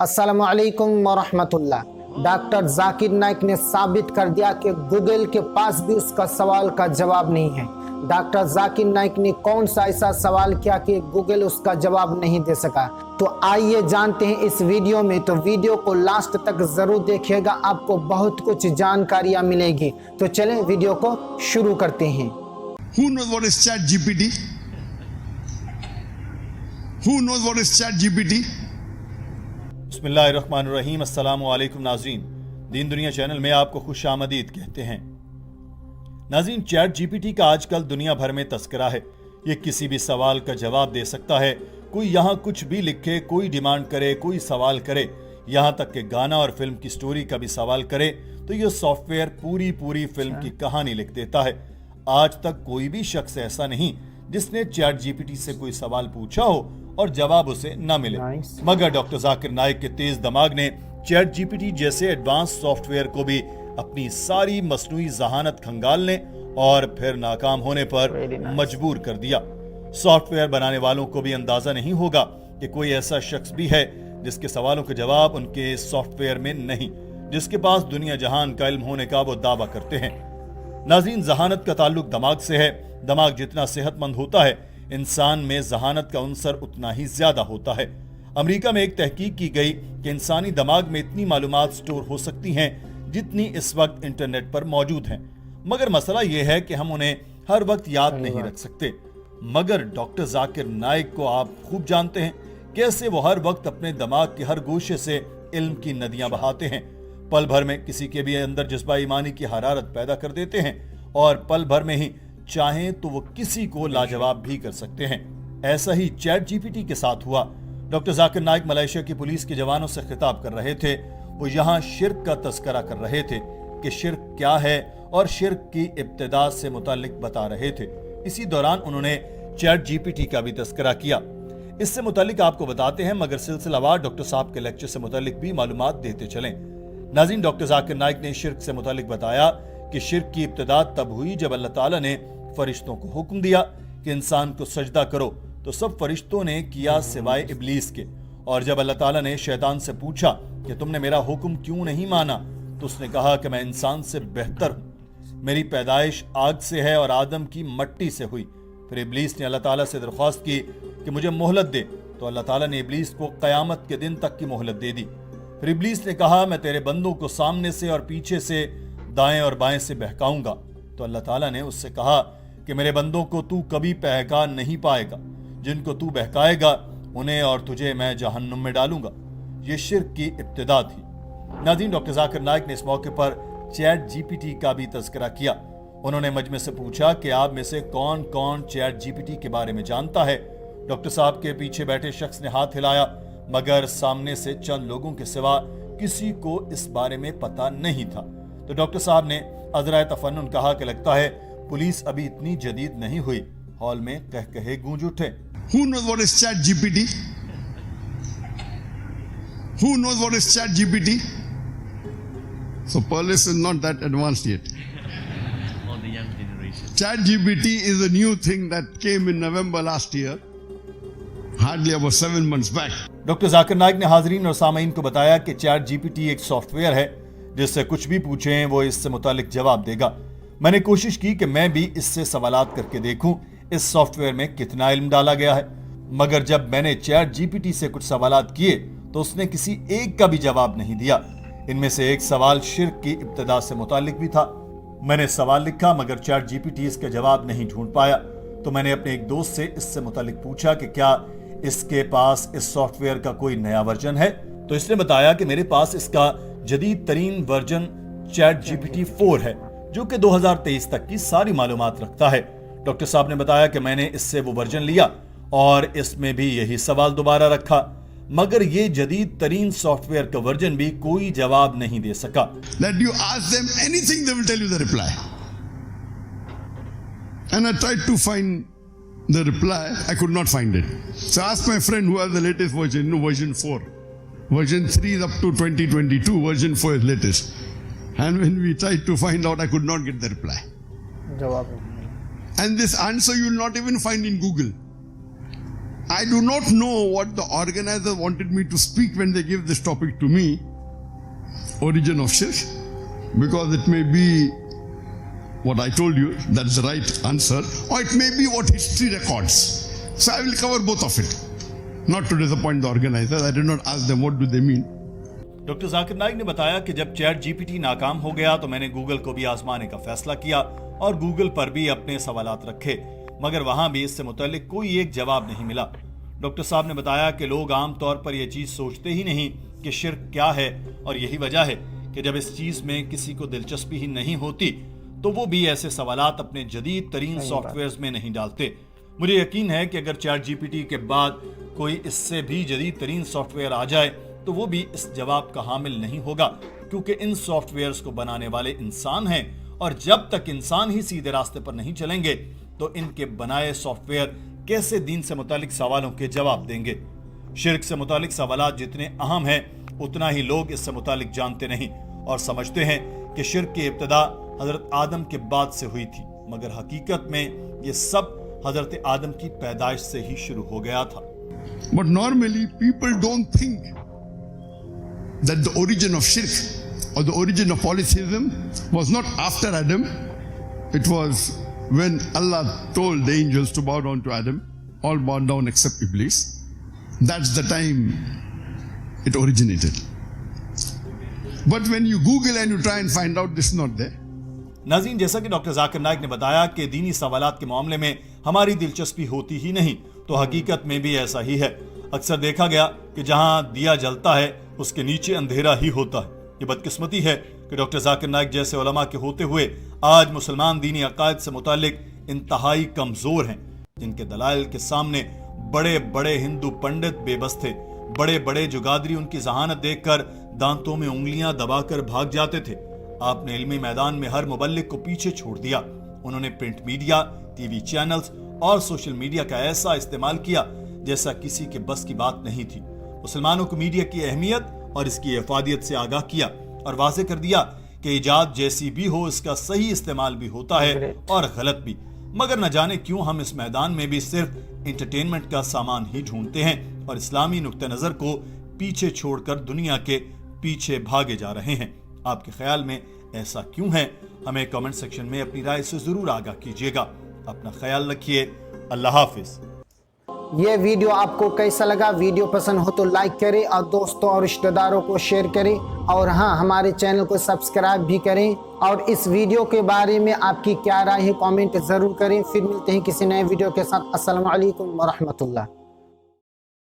अस्सलाम वालेकुम वरहमतुल्लाह। डॉक्टर जाकिर नाइक ने साबित कर दिया कि गूगल के पास भी उसका सवाल का जवाब नहीं है। डॉक्टर जाकिर नाइक ने कौन सा ऐसा सवाल किया कि गूगल उसका जवाब नहीं दे सका। तो आइए जानते हैं इस वीडियो में। तो वीडियो को लास्ट तक जरूर देखिएगा, आपको बहुत कुछ जानकारियां मिलेगी। तो चलें वीडियो को शुरू करते हैं। Who knows what is ChatGPT? Who knows what is ChatGPT? बिस्मिल्लाहिर्रहमानिर्रहीम। अस्सलामु अलैकुम नाज़रीन, दीन दुनिया चैनल में आपको खुश आमदीद कहते हैं। नाज़रीन, चैट जीपीटी का आजकल दुनिया भर में तस्करा है। ये किसी भी सवाल का जवाब दे सकता है। कोई यहाँ कुछ भी लिखे, कोई डिमांड करे, कोई सवाल करे, यहाँ तक कि गाना और फिल्म की स्टोरी का भी सवाल करे तो ये सॉफ्टवेयर पूरी फिल्म की कहानी लिख देता है। आज तक कोई भी शख्स ऐसा नहीं जिसने चैट जीपीटी से कोई सवाल पूछा हो और जवाब उसे न मिले। मगर डॉक्टर जाकिर नाइक के तेज दिमाग ने चैट जीपीटी जैसे एडवांस सॉफ्टवेयर को भी अपनी सारी मसनूई जहानत खंगालने और फिर नाकाम होने पर मजबूर कर दिया। सॉफ्टवेयर बनाने वालों को भी अंदाजा नहीं होगा कि कोई ऐसा शख्स भी है जिसके सवालों के जवाब उनके सॉफ्टवेयर में नहीं, जिसके पास दुनिया जहान का इल्म होने का वो दावा करते हैं। नाज़रीन, जहानत का ताल्लुक दिमाग से है। दिमाग जितना सेहतमंद होता है, इंसान में जहानत का अंसर उतना ही ज्यादा होता है। अमेरिका में एक तहकीक की गई कि इंसानी दिमाग में इतनी मालूमात स्टोर हो सकती हैं जितनी इस वक्त इंटरनेट पर मौजूद हैं, मगर मसला यह है कि हम उन्हें हर वक्त याद नहीं रख सकते। मगर डॉक्टर जाकिर नाइक को आप खूब जानते हैं कैसे वो हर वक्त अपने दिमाग के हर गोशे से इल्म की नदियां बहाते हैं। पल भर में किसी के भी अंदर जज्बा ईमानी की हरारत पैदा कर देते हैं और पल भर में ही चाहें तो वो किसी को लाजवाब भी कर सकते हैं। ऐसा ही चैट जीपीटी के साथ हुआ। डॉक्टर जाकिर नाइक मलेशिया की पुलिस के जवानों से खिताब कर रहे थे। वो यहाँ शिर्क का तस्करा कर रहे थे कि शिर्क क्या है और शिर्क की इब्तिदा से मुतालिक बता रहे थे। इसी दौरान उन्होंने चैट जीपीटी का भी तस्करा किया। इससे मुतालिक आपको बताते हैं, मगर सिलसिलावार डॉक्टर साहब के लेक्चर से मुतालिक भी मालूमात देते चलें। नाज़रीन, डॉक्टर जाकिर नाइक ने शिर्क से मुतालिक बताया कि शिर्क की इब्तिदा तब हुई जब अल्लाह ताला ने फरिश्तों को हुक्म दिया कि इंसान को सजदा करो, तो सब फरिश्तों ने किया सिवाय इब्लीस के। और जब अल्लाह ताला ने शैतान से पूछा कि तुमने मेरा हुक्म क्यों नहीं माना, तो उसने कहा कि मैं इंसान से बेहतर हूँ, मेरी पैदाइश आग से है और आदम की मट्टी से हुई। फिर इब्लीस ने अल्लाह ताला से दरख्वास्त की कि मुझे मोहलत दे, तो अल्लाह ताला ने इब्लीस को क़यामत के दिन तक की मोहलत दे दी। फिर इब्लीस ने कहा, मैं तेरे बंदों को सामने से और पीछे से, दाएं और बाएं से बहकाऊंगा। तो अल्लाह ताला ने उससे कहा कि मेरे बंदों को तू कभी बहका नहीं पाएगा, जिनको तू बहकाएगा उन्हें और तुझे मैं जहन्नुम में डालूंगा। ये शिर्क की इब्तिदा थी। नाज़रीन, डॉक्टर जाकिर नाइक ने इस मौके पर चैट जीपीटी का भी तज़किरा किया। उन्होंने मजमे से पूछा कि आप में से कौन कौन चैट जीपीटी के बारे में जानता है। डॉक्टर साहब के पीछे बैठे शख्स ने हाथ हिलाया, मगर सामने से चंद लोगों के सिवा किसी को इस बारे में पता नहीं था। तो डॉक्टर साहब ने अज़राए तफन्नुन कहा कि लगता है पुलिस अभी इतनी जदीद नहीं हुई। हॉल में कहे गूंज उठे। Who knows what is ChatGPT? Who knows what is ChatGPT? So police is not that advanced yet. Or the young generation. ChatGPT is a new thing that came in November last year, hardly about 7 months back. Doctor Zakir Naik ने हाजरीन और सामईन को बताया कि chat GPT एक software है जिससे कुछ भी पूछें वो इससे मुतालिक जवाब देगा। मैंने कोशिश की कि मैं भी इससे सवालात करके देखूं इस सॉफ्टवेयर में कितना इल्म डाला गया है, मगर जब मैंने चैट जीपीटी से कुछ सवालात किए तो उसने किसी एक का भी जवाब नहीं दिया। इनमें से एक सवाल शिर्क की इब्तिदा से मुतालिक भी था। मैंने सवाल लिखा मगर चैट जीपीटी इसके जवाब नहीं ढूंढ पाया। तो मैंने अपने एक दोस्त से इससे मुतालिक पूछा कि क्या इसके पास इस सॉफ्टवेयर का कोई नया वर्जन है। तो इसने बताया कि मेरे पास इसका जदीद तरीन वर्जन चैट जीपीटी 4 है, जो कि 2023 तक की सारी मालूमात रखता है। डॉक्टर साहब ने बताया कि मैंने इससे वो वर्जन लिया और इसमें भी यही सवाल दोबारा रखा, मगर ये जदीद तरीन सॉफ्टवेयर का वर्जन भी कोई जवाब नहीं दे सका। That you ask them anything, they will tell you the reply. And I tried to find the reply, I could not find it. So I asked my friend who has the latest version, version 4. Version 3 is up to 2022, version 4 is latest. And when we tried to find out, I could not get the reply. And this answer you will not even find in Google. I do not know what the organizer wanted me to speak when they gave this topic to me, origin of shirk, because it may be what I told you, that's the right answer, or it may be what history records. So I will cover both of it, not to disappoint the organizer. I did not ask them what do they mean. Doctor Zakir Naik ने बताया कि जब chat GPT नाकाम हो गया तो मैंने Google को भी आजमाने का फैसला किया और गूगल पर भी अपने सवालात रखे, मगर वहां भी इससे मुताल्लिक कोई एक जवाब नहीं मिला। डॉक्टर साहब ने बताया कि लोग आम तौर पर यह चीज सोचते ही नहीं कि शिर्क क्या है, और यही वजह है कि जब इस चीज में किसी को दिलचस्पी ही नहीं होती तो वो भी ऐसे सवालात अपने जदीद तरीन सॉफ्टवेयर में नहीं डालते। मुझे यकीन है कि अगर चैट जीपीटी के बाद कोई इससे भी जदीद तरीन सॉफ्टवेयर आ जाए तो वो भी इस जवाब का हामिल नहीं होगा, क्योंकि इन सॉफ्टवेयर्स को बनाने वाले इंसान हैं, और जब तक इंसान ही सीधे रास्ते पर नहीं चलेंगे तो इनके बनाए सॉफ्टवेयर कैसे दीन से मुतालिक सवालों के जवाब देंगे। शिर्क से मुतालिक सवालात जितने अहम हैं उतना ही लोग इससे मुतालिक जानते नहीं और समझते हैं कि शिर्क की इब्तिदा हजरत आदम के बाद से हुई थी, मगर हकीकत में ये सब हजरत आदम की पैदाइश से ही शुरू हो गया था। But normally people don't think that the origin of shirk or the origin of polytheism was not after Adam. It was when Allah told the angels to bow down to Adam, all bowed down except Iblis. That's the time it originated. But when you Google and you try and find out, this is not there. नाज़रीन, जैसा कि doctor Zakir Naik ने बताया कि दीनी सवालात के मामले में हमारी दिलचस्पी होती ही नहीं, तो हकीकत में भी ऐसा ही है। अक्सर देखा गया कि जहां दिया जलता है उसके नीचे अंधेरा ही होता है। ये बदकिस्मती है कि डॉक्टर जाकिर नाइक जैसे उलमा के होते हुए आज मुसलमान दीनी अकायद से मुतालिक इंतहाई कमजोर हैं, जिनके दलाइल के सामने बड़े बड़े हिंदू पंडित बेबस थे। बड़े बड़े जुगादरी उनकी जहानत देखकर दांतों में उंगलियां दबाकर भाग जाते थे। आपने इल्मी मैदान में हर मुबल्लिग को पीछे छोड़ दिया। उन्होंने प्रिंट मीडिया, टीवी चैनल्स और सोशल मीडिया का ऐसा इस्तेमाल किया जैसा किसी के बस की बात नहीं थी। मुसलमानों को मीडिया की अहमियत और इसकी इफादियत से आगाह किया और वाज़ेह कर दिया कि इजाद जैसी भी हो इसका सही इस्तेमाल भी होता है और गलत भी, मगर न जाने क्यों हम इस मैदान में भी सिर्फ एंटरटेनमेंट का सामान ही ढूंढते हैं और इस्लामी नुक्ते नजर को पीछे छोड़कर दुनिया के पीछे भागे जा रहे हैं। आपके ख्याल में ऐसा क्यों है? हमें कमेंट सेक्शन में अपनी राय से जरूर आगाह कीजिएगा। अपना ख्याल रखिए। अल्लाह हाफिज। ये वीडियो आपको कैसा लगा? वीडियो पसंद हो तो लाइक करें और दोस्तों और रिश्तेदारों को शेयर करें, और हाँ, हमारे चैनल को सब्सक्राइब भी करें। और इस वीडियो के बारे में आपकी क्या राय है कमेंट जरूर करें। फिर मिलते हैं किसी नए वीडियो के साथ। अस्सलाम वालेकुम व रहमतुल्लाह।